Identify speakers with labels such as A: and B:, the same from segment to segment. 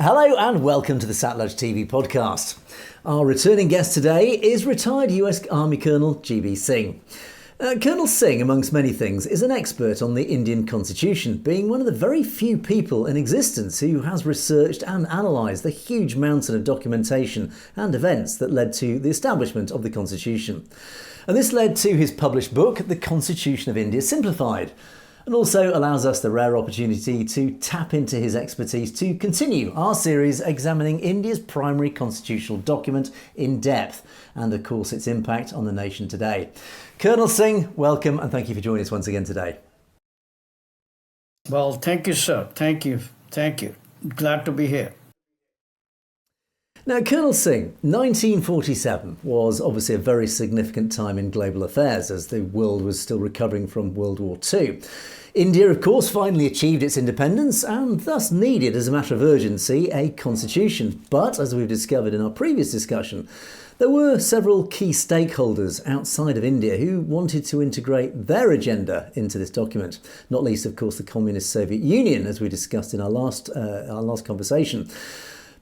A: Hello and welcome to the Satluj TV podcast. Our returning guest today is retired US Army Colonel GB Singh. Colonel Singh, amongst many things, is an expert on the Indian Constitution, being one of the very few people in existence who has researched and analysed the huge mountain of documentation and events that led to the establishment of the Constitution. And this led to his published book, The Constitution of India Simplified, and also allows us the rare opportunity to tap into his expertise to continue our series examining India's primary constitutional document in depth and, of course, its impact on the nation today. Colonel Singh, welcome and thank you for joining us once again today.
B: Well, thank you, sir. Thank you. Glad to be here.
A: Now, Colonel Singh, 1947 was obviously a very significant time in global affairs as the world was still recovering from World War II. India, of course, finally achieved its independence and thus needed, as a matter of urgency, a constitution. But, as we've discovered in our previous discussion, there were several key stakeholders outside of India who wanted to integrate their agenda into this document, not least, of course, the communist Soviet Union, as we discussed in our last conversation.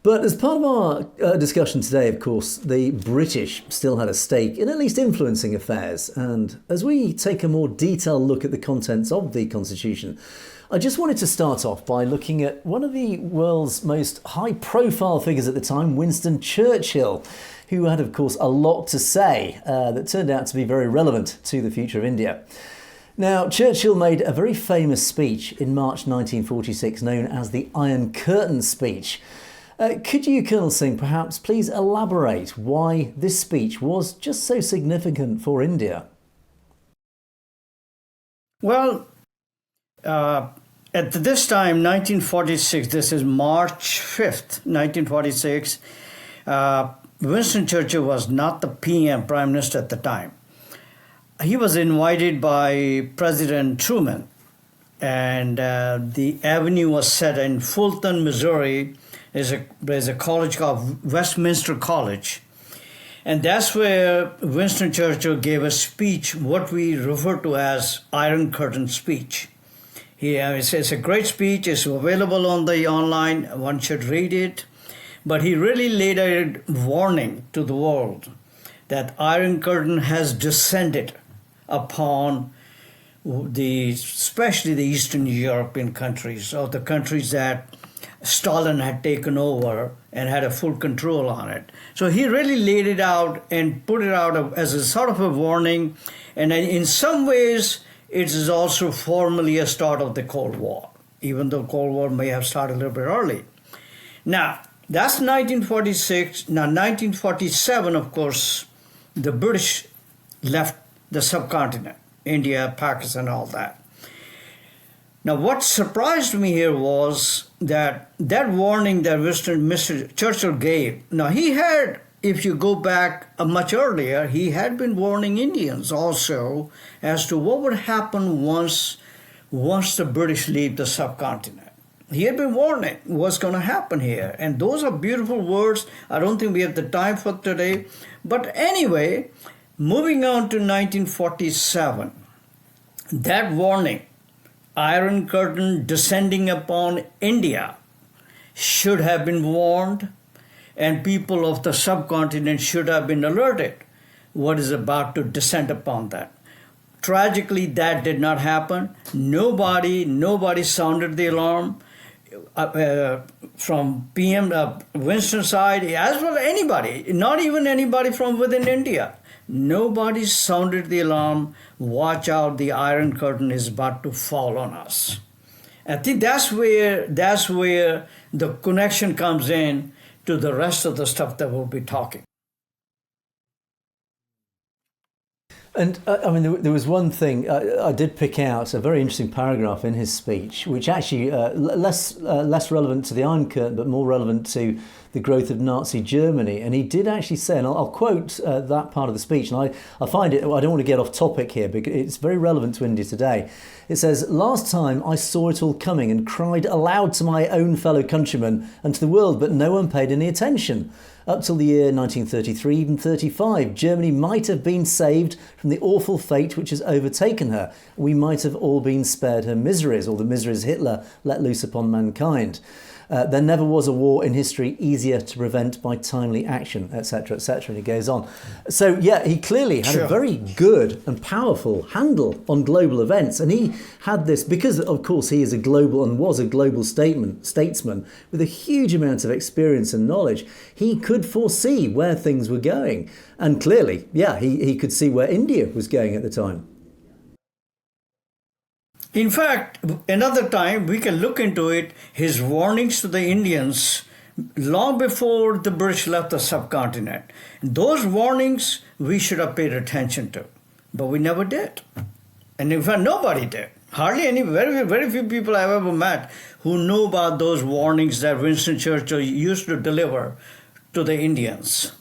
A: But as part of our discussion today, of course, the British still had a stake in at least influencing affairs. And as we take a more detailed look at the contents of the Constitution, I just wanted to start off by looking at one of the world's most high-profile figures at the time, Winston Churchill, who had, of course, a lot to say that turned out to be very relevant to the future of India. Now, Churchill made a very famous speech in March 1946 known as the Iron Curtain speech. Could you, Colonel Singh, perhaps please elaborate why this speech was just so significant for India?
B: Well, at this time, 1946, this is March 5th, 1946, Winston Churchill was not the Prime Minister at the time. He was invited by President Truman, and the avenue was set in Fulton, Missouri. There's a college called Westminster College. And that's where Winston Churchill gave a speech, what we refer to as Iron Curtain speech. It's a great speech. It's available on the online. One should read it. But he really laid a warning to the world that Iron Curtain has descended upon especially the Eastern European countries, or the countries that Stalin had taken over and had a full control on it. So he really laid it out and put it out as a sort of a warning. And in some ways, it is also formally a start of the Cold War, even though Cold War may have started a little bit early. Now, that's 1946. Now, 1947, of course, the British left the subcontinent, India, Pakistan, all that. Now, what surprised me here was that warning that Mr. Churchill gave. Now, he had, if you go back much earlier, he had been warning Indians also as to what would happen once the British leave the subcontinent. He had been warning what's going to happen here. And those are beautiful words. I don't think we have the time for today. But anyway, moving on to 1947, that warning, Iron Curtain descending upon India, should have been warned, and people of the subcontinent should have been alerted what is about to descend upon that. Tragically, that did not happen. Nobody sounded the alarm from Winston's side, as well as anybody, not even anybody from within India. Nobody sounded the alarm. Watch out, the Iron Curtain is about to fall on us. I think that's where the connection comes in to the rest of the stuff that we'll be talking.
A: And there was one thing I did pick out, a very interesting paragraph in his speech, which actually less relevant to the Iron Curtain, but more relevant to the growth of Nazi Germany. And he did actually say, and I'll quote that part of the speech, and I find it, I don't want to get off topic here, because it's very relevant to India today. It says, "Last time I saw it all coming and cried aloud to my own fellow countrymen and to the world, but no one paid any attention. Up till the year 1933, even 35, Germany might have been saved from the awful fate which has overtaken her. We might have all been spared her miseries, or the miseries Hitler let loose upon mankind." There never was a war in history easier to prevent by timely action, etc., etc. And he goes on. So, yeah, he clearly had a very good and powerful handle on global events. And he had this, because, of course, he is a global and was a global statesman with a huge amount of experience and knowledge. He could foresee where things were going. And clearly, yeah, he could see where India was going at the time.
B: In fact, another time we can look into it, his warnings to the Indians long before the British left the subcontinent. Those warnings we should have paid attention to, but we never did. And in fact, nobody did. Hardly any, very few people I've ever met who know about those warnings that Winston Churchill used to deliver to the Indians.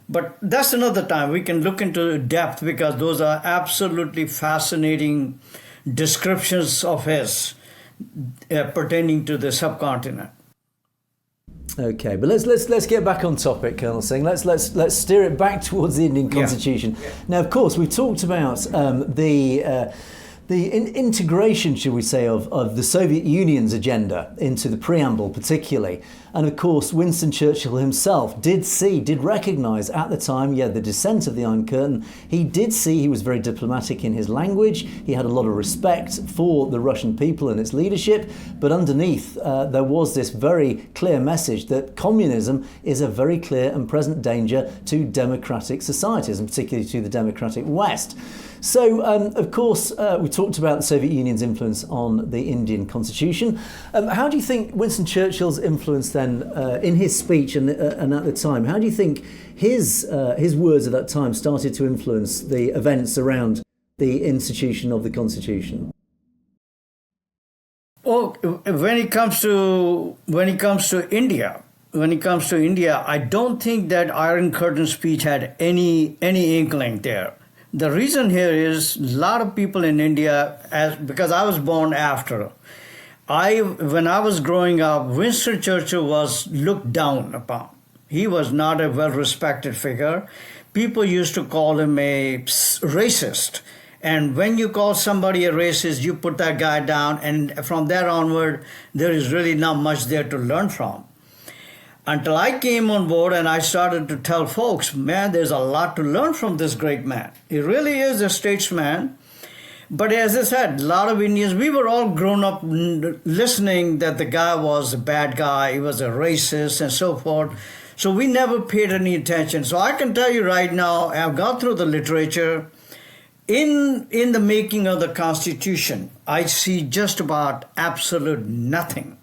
B: But that's another time. We can look into depth because those are absolutely fascinating descriptions of his pertaining to the subcontinent.
A: Okay, but let's get back on topic, Colonel Singh. Let's steer it back towards the Indian Constitution. Yeah. Now, of course, we've talked about the integration, should we say, of the Soviet Union's agenda into the Preamble particularly. And of course, Winston Churchill himself did recognise at the time, the descent of the Iron Curtain. He did see, he was very diplomatic in his language. He had a lot of respect for the Russian people and its leadership. But underneath, there was this very clear message that communism is a very clear and present danger to democratic societies, and particularly to the democratic West. So, of course, we talked about the Soviet Union's influence on the Indian constitution. How do you think Winston Churchill's influence then, in his speech and at the time, how do you think his words at that time started to influence the events around the institution of the constitution?
B: Well, when it comes to India, I don't think that Iron Curtain speech had any inkling there. The reason here is a lot of people in India, because I was born after. When I was growing up, Winston Churchill was looked down upon. He was not a well-respected figure. People used to call him a racist. And when you call somebody a racist, you put that guy down. And from there onward, there is really not much there to learn from. Until I came on board and I started to tell folks, man, there's a lot to learn from this great man. He really is a statesman. But as I said, a lot of Indians, we were all grown up listening that the guy was a bad guy, he was a racist and so forth. So we never paid any attention. So I can tell you right now, I've gone through the literature. In the making of the Constitution, I see just about absolute nothing.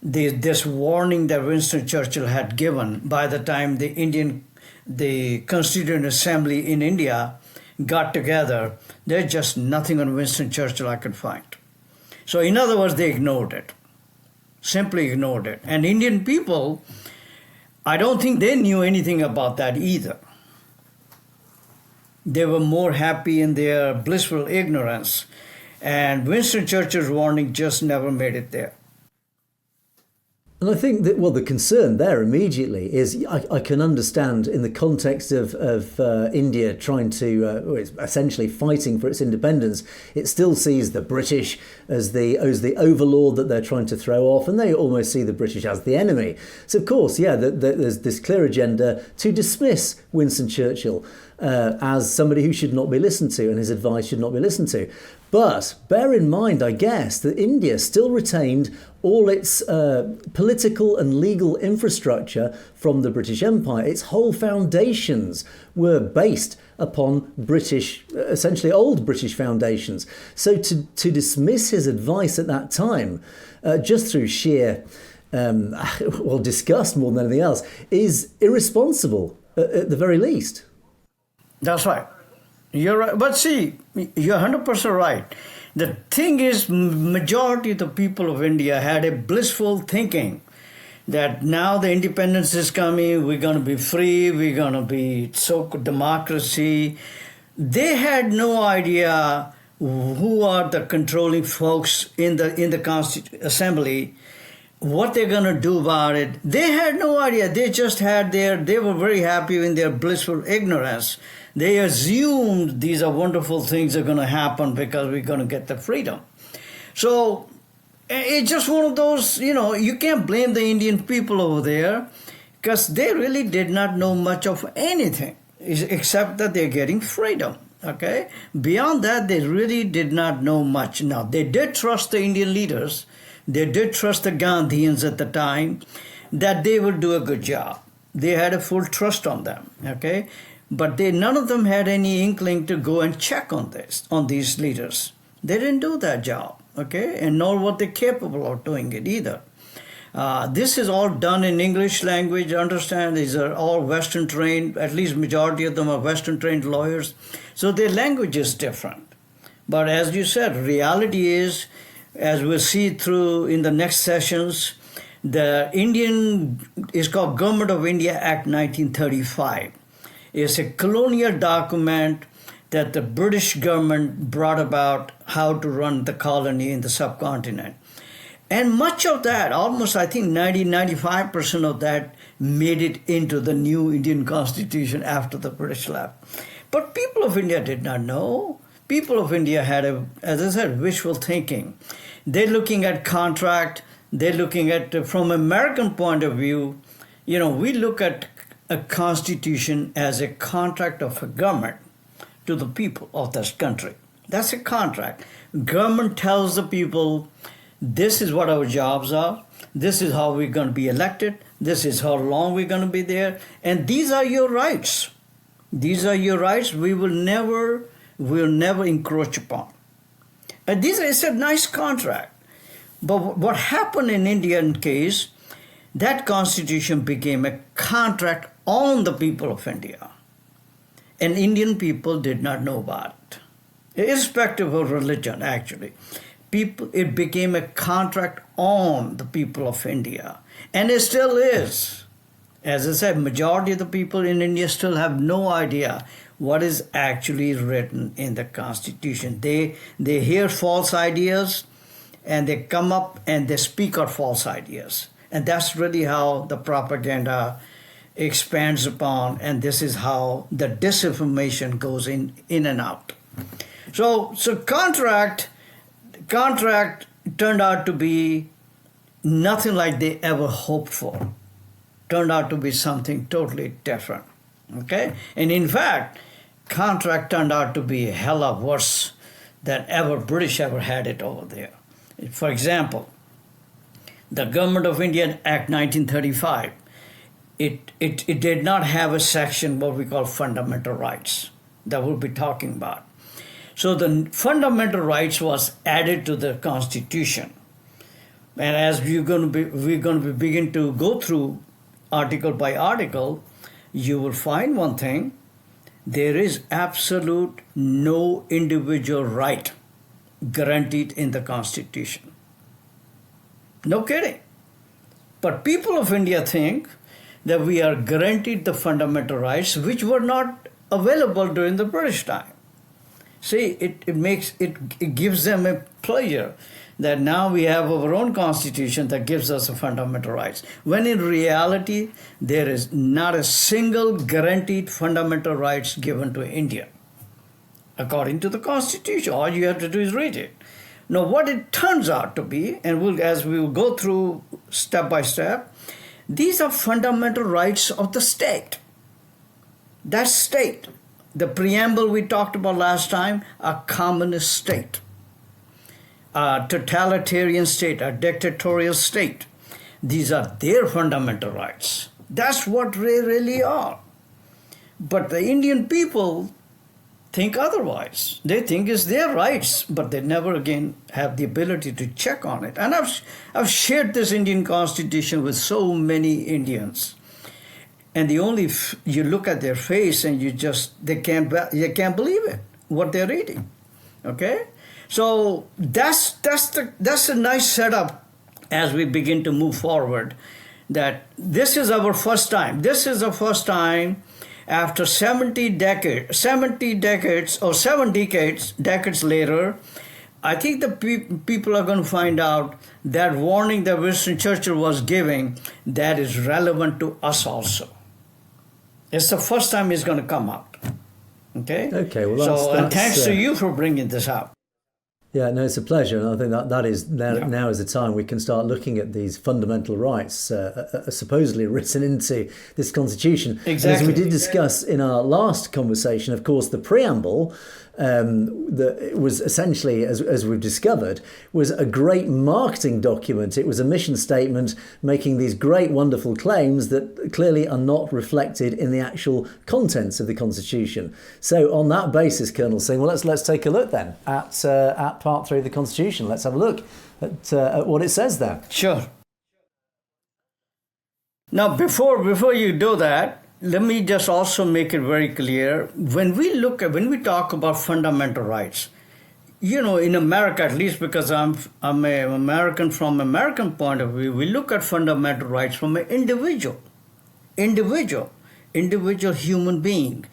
B: This warning that Winston Churchill had given by the time the Constituent Assembly in India got together, there's just nothing on Winston Churchill I could find. So in other words, they ignored it, simply ignored it. And Indian people, I don't think they knew anything about that either. They were more happy in their blissful ignorance. And Winston Churchill's warning just never made it there.
A: And I think that, the concern there immediately is I can understand in the context of India trying to, essentially fighting for its independence, it still sees the British as the overlord that they're trying to throw off, and they almost see the British as the enemy. So, of course, there's this clear agenda to dismiss Winston Churchill as somebody who should not be listened to, and his advice should not be listened to. But bear in mind, I guess, that India still retained all its political and legal infrastructure from the British Empire. Its whole foundations were based upon British, essentially old British foundations. So to dismiss his advice at that time, just through sheer, disgust more than anything else, is irresponsible at the very least.
B: That's right. You're right. But see, you're 100% right. The thing is, majority of the people of India had a blissful thinking that now the independence is coming, we're going to be free, we're going to be so-called democracy. They had no idea who are the controlling folks in the Constituent Assembly, what they're going to do about it. They had no idea. They just had they were very happy in their blissful ignorance. They assumed these are wonderful things are going to happen because we're going to get the freedom. So It's just one of those, you can't blame the Indian people over there because they really did not know much of anything except that they're getting freedom. Okay? Beyond that, they really did not know much. Now, they did trust the Indian leaders. They did trust the Gandhians at the time that they would do a good job. They had a full trust on them. Okay? But none of them had any inkling to go and check on these leaders. They didn't do that job. Okay? And nor were they capable of doing it either. This is all done in English language. Understand, these are all Western trained, at least majority of them are Western trained lawyers. So their language is different. But as you said, reality is, as we'll see through in the next sessions, the Indian is called Government of India Act 1935. It's a colonial document that the British government brought about how to run the colony in the subcontinent. And much of that, almost I think 95% of that made it into the new Indian Constitution after the British left. But people of India did not know. People of India had, as I said, wishful thinking. They're looking at contract. They're looking at, from American point of view, we look at a constitution as a contract of a government to the people of this country. That's a contract. Government tells the people, this is what our jobs are. This is how we're going to be elected. This is how long we're going to be there. And these are your rights. These are your rights. We'll never encroach upon. And this is a nice contract. But what happened in Indian case, that constitution became a contract on the people of India. And Indian people did not know about it. Irrespective of religion, actually. It became a contract on the people of India. And it still is. As I said, majority of the people in India still have no idea what is actually written in the Constitution. They hear false ideas and they come up and they speak out false ideas. And that's really how the propaganda expands upon, and this is how the disinformation goes in and out. So contract turned out to be nothing like they ever hoped for. Turned out to be something totally different. Okay? And in fact, contract turned out to be a hella worse than British ever had it over there. For example, the Government of India Act 1935, it did not have a section what we call fundamental rights that we'll be talking about. So the fundamental rights was added to the Constitution. And as we're going to be begin to go through article by article, you will find one thing: there is absolute no individual right guaranteed in the Constitution. No kidding. But people of India think that we are guaranteed the fundamental rights which were not available during the British time. See, it gives them a pleasure that now we have our own constitution that gives us the fundamental rights. When in reality, there is not a single guaranteed fundamental rights given to India. According to the Constitution, all you have to do is read it. Now, what it turns out to be, and as we will go through step by step, these are fundamental rights of the state. That state, the preamble we talked about last time, a communist state, a totalitarian state, a dictatorial state. These are their fundamental rights. That's what they really are. But the Indian people think otherwise. They think it's their rights, but they never again have the ability to check on it. And I've shared this Indian Constitution with so many Indians. And you look at their face and you can't believe it, what they're reading. Okay? So that's a nice setup as we begin to move forward, that this is our first time. This is the first time after 70 decades later, I think the people are going to find out that warning that Winston Churchill was giving, that is relevant to us also. It's the first time it's going to come out. Okay?
A: Okay, well,
B: and thanks to you for bringing this out.
A: Yeah, no, it's a pleasure, and I think that is now is the time we can start looking at these fundamental rights supposedly written into this constitution.
B: Exactly.
A: And as we did discuss in our last conversation, of course, the preamble that was essentially, as we've discovered, was a great marketing document. It was a mission statement making these great, wonderful claims that clearly are not reflected in the actual contents of the Constitution. So on that basis, Colonel Singh, well, let's take a look then at Part 3 of the Constitution. Let's have a look at what it says there.
B: Sure. Now, before you do that, let me just also make it very clear. When we talk about fundamental rights, in America, at least because I'm an American from American point of view, we look at fundamental rights from an individual human being.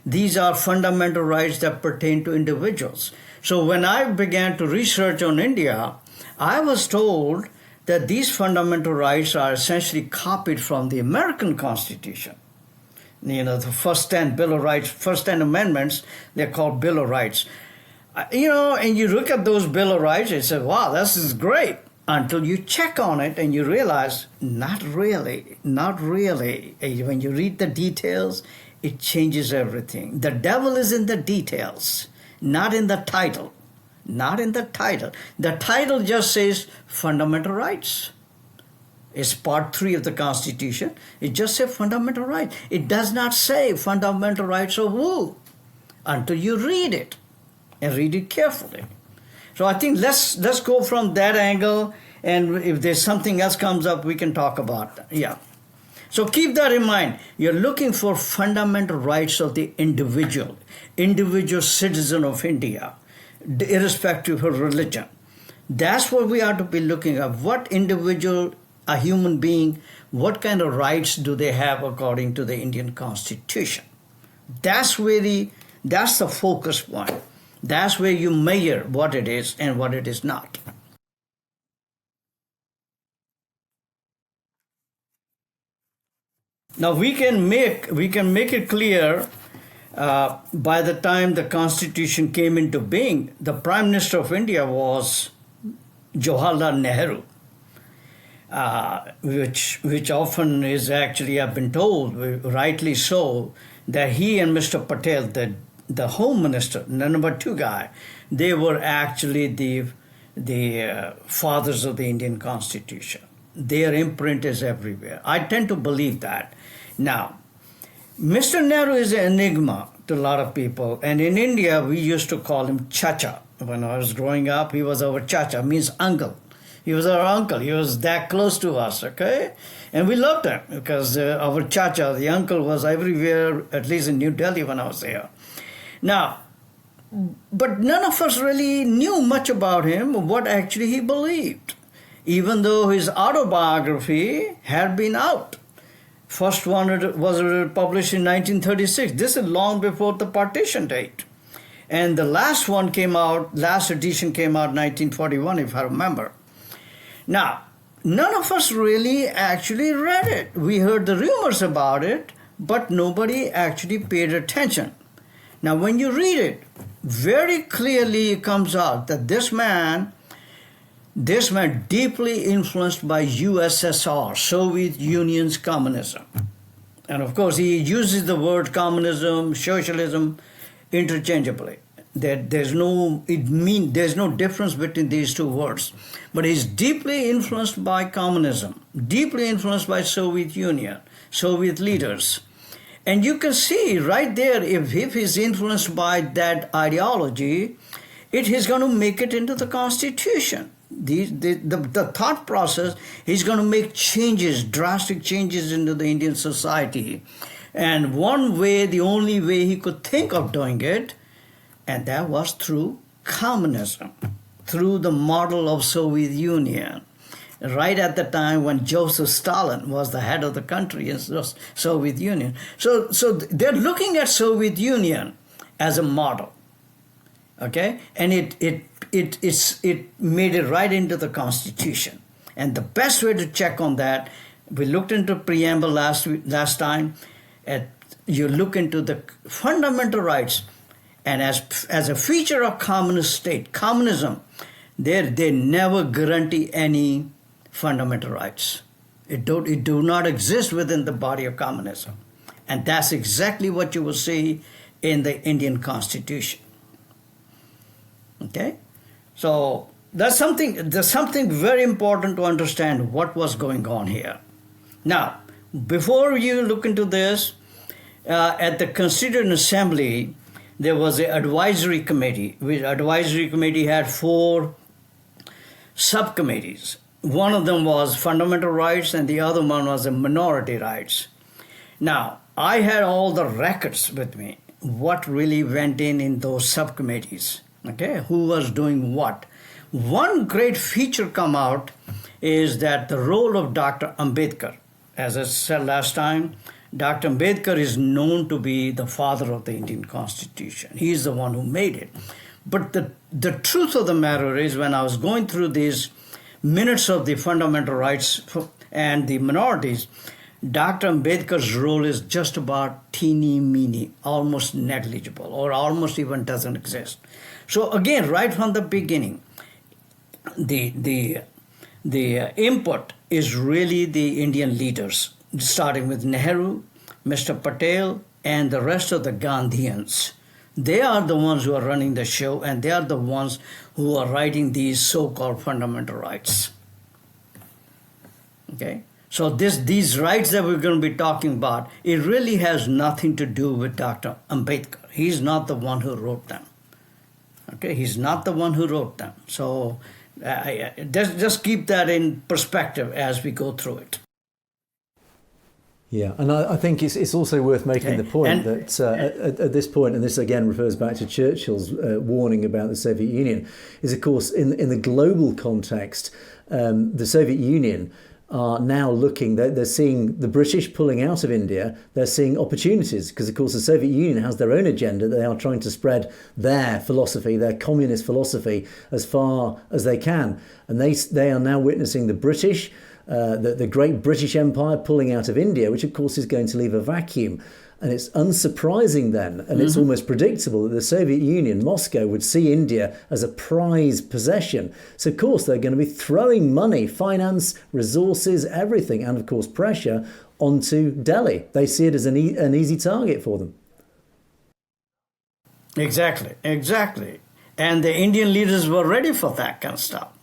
B: These are fundamental rights that pertain to individuals. So when I began to research on India, I was told that these fundamental rights are essentially copied from the American Constitution. The first 10 Bill of Rights, first 10 amendments, they're called Bill of Rights. And you look at those Bill of Rights, you say, wow, this is great. Until you check on it and you realize, not really. When you read the details, it changes everything. The devil is in the details, not in the title. The title just says fundamental rights. It's Part 3 of the Constitution. It just says fundamental rights. It does not say fundamental rights of who until you read it and read it carefully. So I think let's go from that angle, and if there's something else comes up, we can talk about that. Yeah. So keep that in mind. You're looking for fundamental rights of the individual citizen of India, irrespective of religion. That's what we are to be looking at. What individual, a human being, what kind of rights do they have according to the Indian Constitution? That's the focus point. That's where you measure what it is and what it is not. Now we can make it clear. By the time the Constitution came into being, the Prime Minister of India was Jawaharlal Nehru. Which often is actually, I've been told, rightly so, that he and Mr. Patel, the Home Minister, the number 2 guy, they were actually the fathers of the Indian Constitution. Their imprint is everywhere. I tend to believe that. Now, Mr. Nehru is an enigma to a lot of people, and in India we used to call him Chacha. When I was growing up, he was our Chacha, means uncle. He was our uncle. He was that close to us, okay? And we loved him because our Chacha, the uncle, was everywhere, at least in New Delhi when I was there. Now, but none of us really knew much about him, what actually he believed, even though his autobiography had been out. First one was published in 1936. This is long before the partition date. And the last edition came out in 1941, if I remember. Now, none of us really actually read it. We heard the rumors about it, but nobody actually paid attention. Now, when you read it, very clearly it comes out that this man deeply influenced by USSR, Soviet Union's communism. And of course, he uses the word communism, socialism interchangeably. There's no difference between these two words. But he's deeply influenced by communism, deeply influenced by Soviet Union, Soviet leaders. And you can see right there, if he's influenced by that ideology, it is going to make it into the Constitution. The thought process, he's going to make changes, drastic changes into the Indian society. And the only way he could think of doing it, and that was through communism, through the model of Soviet Union. Right at the time when Joseph Stalin was the head of the country in Soviet Union. So they're looking at Soviet Union as a model, okay? And it made it right into the Constitution. And the best way to check on that, we looked into Preamble last time, you look into the fundamental rights. And as a feature of communist state, communism, they never guarantee any fundamental rights. It do not exist within the body of communism. And that's exactly what you will see in the Indian Constitution. Okay? So there's something very important to understand what was going on here. Now, before you look into this, at the Constituent Assembly, there was an advisory committee. Which advisory committee had 4 subcommittees. One of them was fundamental rights and the other one was minority rights. Now, I had all the records with me, what really went in those subcommittees, okay, who was doing what. One great feature come out is that the role of Dr. Ambedkar. As I said last time, Dr. Ambedkar is known to be the father of the Indian Constitution. He is the one who made it. But the truth of the matter is, when I was going through these minutes of the fundamental rights and the minorities, Dr. Ambedkar's role is just about teeny-meeny, almost negligible, or almost even doesn't exist. So again, right from the beginning, the input is really the Indian leaders, starting with Nehru, Mr. Patel, and the rest of the Gandhians. They are the ones who are running the show, and they are the ones who are writing these so-called fundamental rights. Okay? So these rights that we're going to be talking about, it really has nothing to do with Dr. Ambedkar. He's not the one who wrote them. Okay? He's not the one who wrote them. So just keep that in perspective as we go through it.
A: Yeah, and I think it's also worth making the point that at this point, and this again refers back to Churchill's warning about the Soviet Union, is of course in the global context, the Soviet Union are now looking, they're seeing the British pulling out of India, they're seeing opportunities, because of course the Soviet Union has their own agenda. They are trying to spread their philosophy, their communist philosophy, as far as they can. And they are now witnessing the British, the great British Empire pulling out of India, which of course is going to leave a vacuum. And it's unsurprising then, and it's almost predictable, that the Soviet Union, Moscow, would see India as a prized possession. So of course they're going to be throwing money, finance, resources, everything, and of course pressure onto Delhi. They see it as an easy target for them.
B: Exactly. And the Indian leaders were ready for that kind of stuff,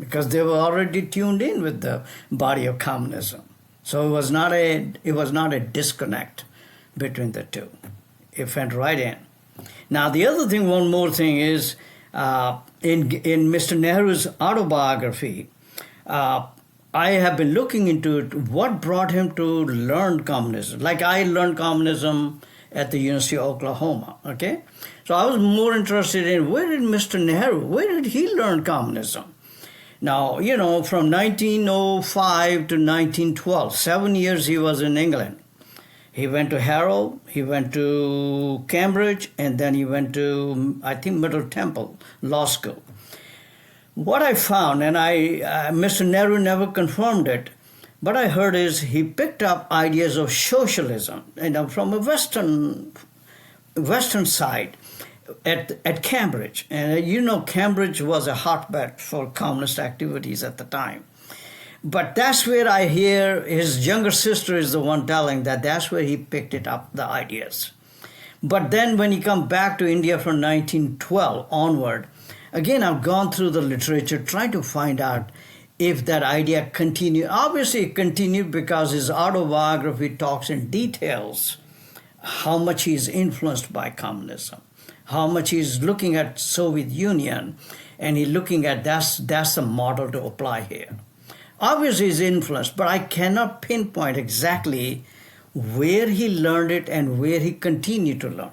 B: because they were already tuned in with the body of communism. So it was not a disconnect between the two. It went right in. Now the other thing, one more thing is, in Mr. Nehru's autobiography, I have been looking into it, what brought him to learn communism. Like I learned communism at the University of Oklahoma, okay? So I was more interested in, where did Mr. Nehru, where did he learn communism? Now, from 1905 to 1912, 7 years he was in England. He went to Harrow, he went to Cambridge, and then he went to, I think, Middle Temple Law School. What I found, and Mr. Nehru never confirmed it, but I heard is he picked up ideas of socialism, from a Western side at Cambridge. And Cambridge was a hotbed for communist activities at the time. But that's where I hear his younger sister is the one telling that that's where he picked it up, the ideas. But then when he come back to India from 1912 onward, again, I've gone through the literature trying to find out if that idea continued. Obviously, it continued because his autobiography talks in details how much he is influenced by communism, how much he's looking at Soviet Union, and he's looking at that's the model to apply here. Obviously, he's influenced, but I cannot pinpoint exactly where he learned it and where he continued to learn.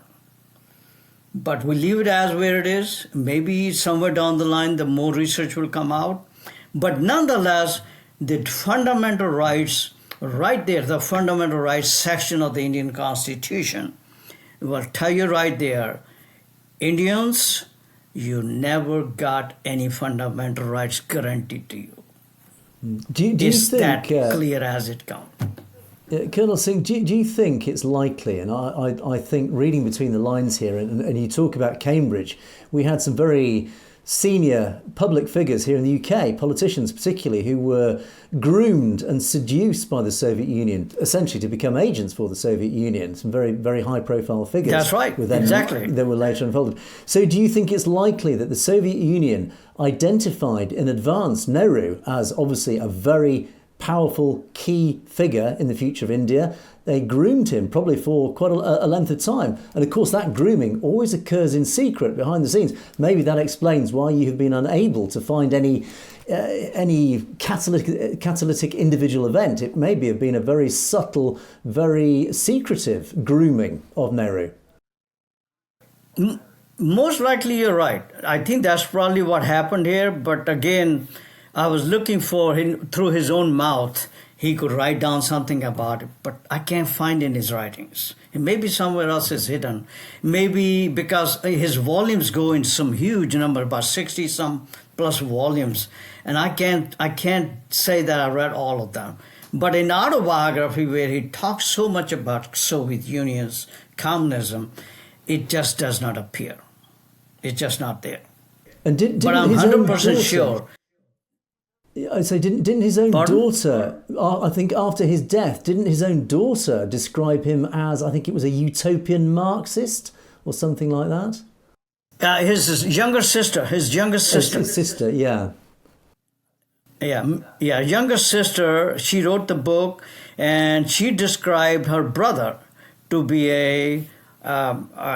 B: But we leave it as where it is. Maybe somewhere down the line, the more research will come out. But nonetheless, the fundamental rights, right there, the fundamental rights section of the Indian Constitution will tell you right there, Indians, you never got any fundamental rights guaranteed to you.
A: Do you
B: It's
A: think
B: that clear as it comes.
A: Colonel Singh, do you think it's likely, and I think reading between the lines here, and you talk about Cambridge, we had some very senior public figures here in the UK, politicians particularly, who were groomed and seduced by the Soviet Union, essentially to become agents for the Soviet Union. Some very, very high profile figures.
B: That's right, exactly.
A: That were later unfolded. So do you think it's likely that the Soviet Union identified in advance Nehru as obviously a very powerful key figure in the future of India? They groomed him probably for quite a length of time. And of course, that grooming always occurs in secret behind the scenes. Maybe that explains why you have been unable to find any catalytic individual event. It maybe have been a very subtle, very secretive grooming of Nehru.
B: Most likely you're right. I think that's probably what happened here. But again, I was looking for him through his own mouth. He could write down something about it, but I can't find in his writings. It maybe somewhere else is hidden. Maybe because his volumes go in some huge number, about 60 some plus volumes. And I can't say that I read all of them. But in autobiography, where he talks so much about Soviet Union's communism, it just does not appear. It's just not there.
A: And
B: but I'm 100% sure.
A: I say, didn't his own daughter, I think after his death, didn't his own daughter describe him as, I think it was a utopian Marxist or something like that?
B: His younger sister. His
A: sister, yeah.
B: Yeah, younger sister, she wrote the book and she described her brother to be a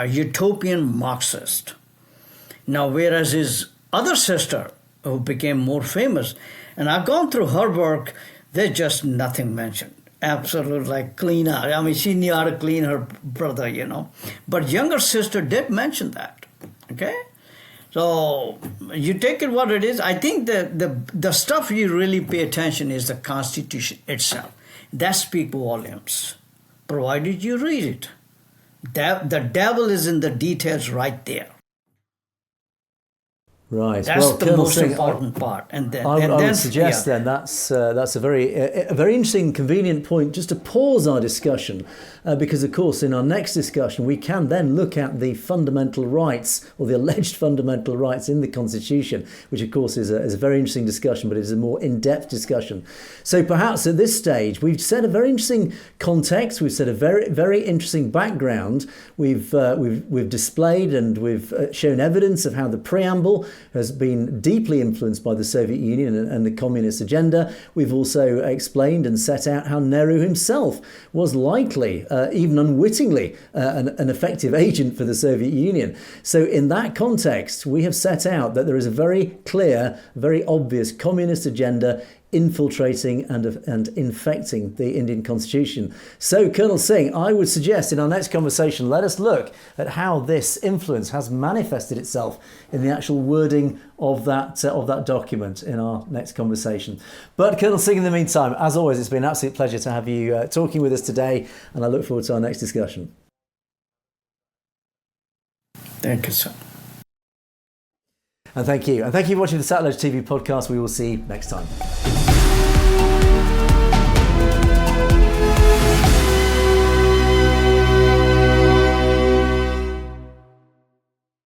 B: utopian Marxist. Now, whereas his other sister, who became more famous, and I've gone through her work, there's just nothing mentioned. Absolute like clean out. I mean, she knew how to clean her brother, you know. But younger sister did mention that, okay? So you take it what it is. I think the stuff you really pay attention is the Constitution itself. That speaks volumes, provided you read it. The devil is in the details right there.
A: Right.
B: That's the most important part. And then,
A: I would suggest then that's a very interesting, convenient point just to pause our discussion, because of course in our next discussion we can then look at the fundamental rights or the alleged fundamental rights in the Constitution, which of course is a very interesting discussion, but it is a more in-depth discussion. So perhaps at this stage we've set a very interesting context, we've set a very, very interesting background, we've displayed and we've shown evidence of how the Preamble has been deeply influenced by the Soviet Union and the communist agenda. We've also explained and set out how Nehru himself was likely, even unwittingly, an effective agent for the Soviet Union. So in that context, we have set out that there is a very clear, very obvious communist agenda infiltrating and infecting the Indian Constitution. So, Colonel Singh, I would suggest in our next conversation, let us look at how this influence has manifested itself in the actual wording of that document in our next conversation. But Colonel Singh, in the meantime, as always, it's been an absolute pleasure to have you talking with us today, and I look forward to our next discussion.
B: Thank you, sir.
A: And thank you. And thank you for watching the Satluj TV podcast. We will see you next time.